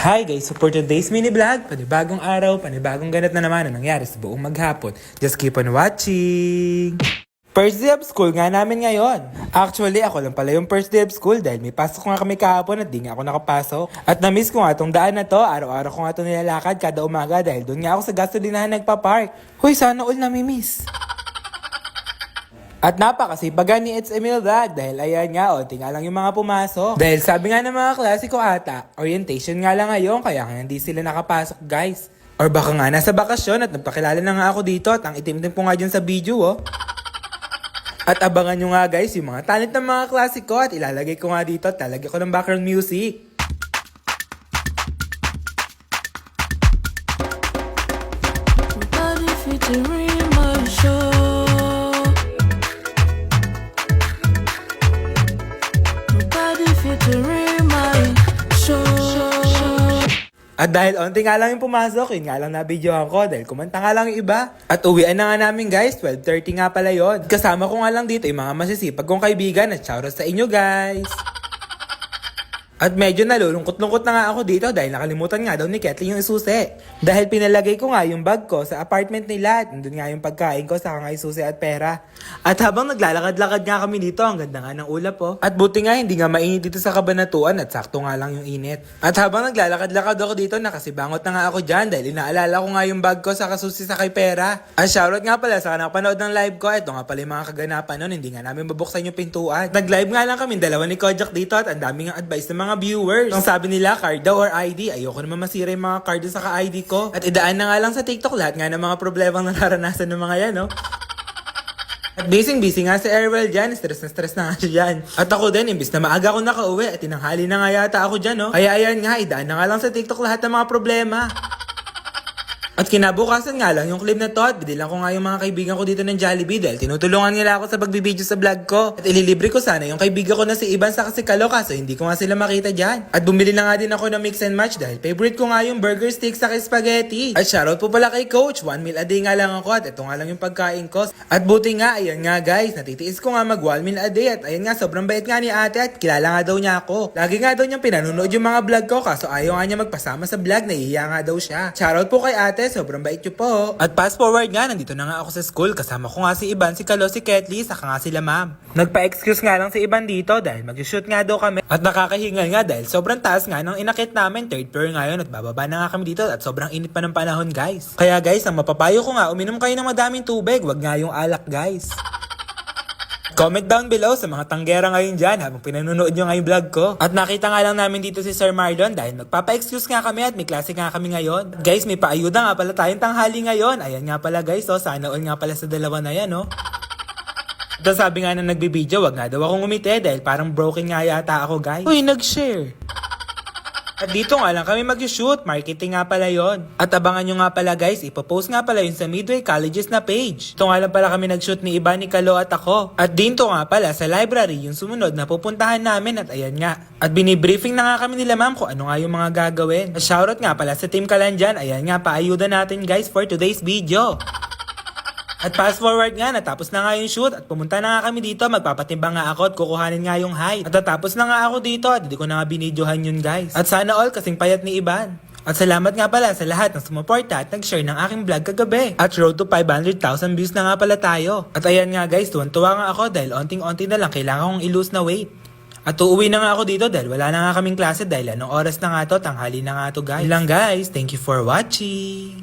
Hi guys! So for today's mini vlog, panibagong araw, panibagong ganap na naman ang nangyari sa buong maghapon. Just keep on watching! First day of school nga namin ngayon. Actually, ako lang pala yung first day of school dahil may pasok nga kami kahapon at di nga ako nakapasok. At na-miss ko nga tong daan na to, araw-araw ko nga ito nilalakad kada umaga dahil doon nga ako sa gasolinahan nagpa-park. Hoy, sana all nami-miss! At napakasipagan ni It's Emil Vlog dahil ayan nga, onti nga lang yung mga pumasok. Dahil sabi nga ng mga klase ko ata, orientation nga lang ngayon kaya nga hindi sila nakapasok guys. Or baka nga nasa bakasyon at nagpakilala na nga ako dito at ang itim-itim ko nga dyan sa video oh. At abangan nyo nga guys yung mga talent ng mga klase ko at ilalagay ko nga dito at lalagay ko ng background music. At dahil onti nga lang yung pumasok, yun nga lang na-videohan ko dahil kumanta nga lang yung iba. At uwian na nga namin guys, 12:30 nga pala yon. Kasama ko nga lang dito yung mga masisipag kong kaibigan at shoutout sa inyo guys. At medyo nalulungkot-lungkot na nga ako dito dahil nakalimutan nga daw ni Kathleen yung isusi. Dahil pinalagay ko nga yung bag ko sa apartment nila at nandun nga yung pagkain ko saka nga isusi at pera. At habang naglalakad-lakad nga kami dito, ang ganda nga ng ulap po. At buti nga hindi nga mainit dito sa Kabanatuan at sakto nga lang yung init. At habang naglalakad-lakad ako dito, nakasibangot na nga ako dyan dahil inaalala ko nga yung bag ko sa kasusi sa kay pera. At shoutout nga pala sa nakapanood ng live ko. Ito nga pala yung mga kaganapan nun, hindi nga namin babuksan yung pintuan. Nag-live nga lang kami dalawa ni Kojak dito at ang daming advice ng mga viewers. Ang sabi nila, card daw or ID. Ayoko naman masira yung mga card sa ka-ID ko. At idaan na nga lang sa TikTok lahat nga ng mga problemang nararanasan ng mga yan, no? At busy nga si Erwel dyan. Stress na nga siya dyan. At ako din, imbis na maaga ako nakauwi at tinanghali na nga yata ako dyan, no? Kaya ayan nga, idaan na nga lang sa TikTok lahat ng mga problema. At kinabukasan nga lang yung clip na to at binilang ko nga yung mga kaibigan ko dito ng Jollibee dahil tinutulungan nila ako sa pagbibideo sa vlog ko. At ililibre ko sana yung kaibigan ko na si Ivan sa kasi Kaloka so hindi ko nga sila makita dyan. At bumili na nga din ako ng mix and match dahil favorite ko nga yung burger stick sa spaghetti. At shoutout po pala kay Coach, 1 meal a day nga lang ako at ito nga lang yung pagkain ko. At buti nga, ayan nga guys, natitiis ko nga mag 1 meal a day at ayan nga, sobrang bait nga ni ate at kilala nga daw niya ako. Lagi nga daw niyang pinanunood yung mga vlog ko kaso ayaw nga niya magpasama sa vlog, nahihiya nga daw siya. Shoutout po kay ate, sobrang bait niyo po. At fast forward nga, nandito na nga ako sa school. Kasama ko nga si Iban, si Kalo, si Ketly, saka nga sila ma'am. Nagpa-excuse nga lang si Iban dito dahil mag-shoot nga daw kami. At nakakahingal nga dahil sobrang taas nga nung inakit namin. 3rd floor ngayon at bababa na nga kami dito at sobrang init pa ng panahon guys. Kaya guys, ang mapapayo ko nga, uminom kayo ng madaming tubig. Wag nga yung alak guys. Comment down below sa mga tanggera ngayon dyan habang pinanunood nyo nga yung vlog ko. At nakita nga lang namin dito si Sir Marlon dahil magpapa-excuse nga kami at may klase nga kami ngayon. Guys, may paayuda nga pala tayong tanghali ngayon. Ayan nga pala guys, oh, sana all nga pala sa dalawa na yan, oh. At sabi nga na nagbibideo, wag nga daw akong umite dahil parang broken nga yata ako guys. Uy, nag-share. At dito nga lang kami mag-shoot, marketing nga pala yon. At abangan nyo nga pala guys, ipopost nga pala yun sa Midway Colleges na page. Ito nga lang pala kami nag-shoot ni Iba, ni Kalo at ako. At dito nga pala sa library yung sumunod na pupuntahan namin at ayan nga. At binibriefing na nga kami nila ma'am kung ano nga yung mga gagawin. At shoutout nga pala sa Team Kalan dyan, ayan nga, paayuda natin guys for today's video. At fast forward nga, natapos na nga yung shoot at pumunta na nga kami dito, magpapatimbang nga ako at kukuhanin nga yung height. At natapos na nga ako dito at hindi ko na nga binidyohan yun guys. At sana all kasing payat ni Iban. At salamat nga pala sa lahat ng sumuporta at nag-share ng aking vlog kagabi. At road to 500,000 views na nga pala tayo. At ayan nga guys, tuwan-tuwa nga ako dahil onting-onti na lang kailangan kong i-lose na weight. At uuwi na nga ako dito dahil wala na nga kaming klase dahil anong oras na nga to, tanghali na nga to guys. Yun lang guys, thank you for watching.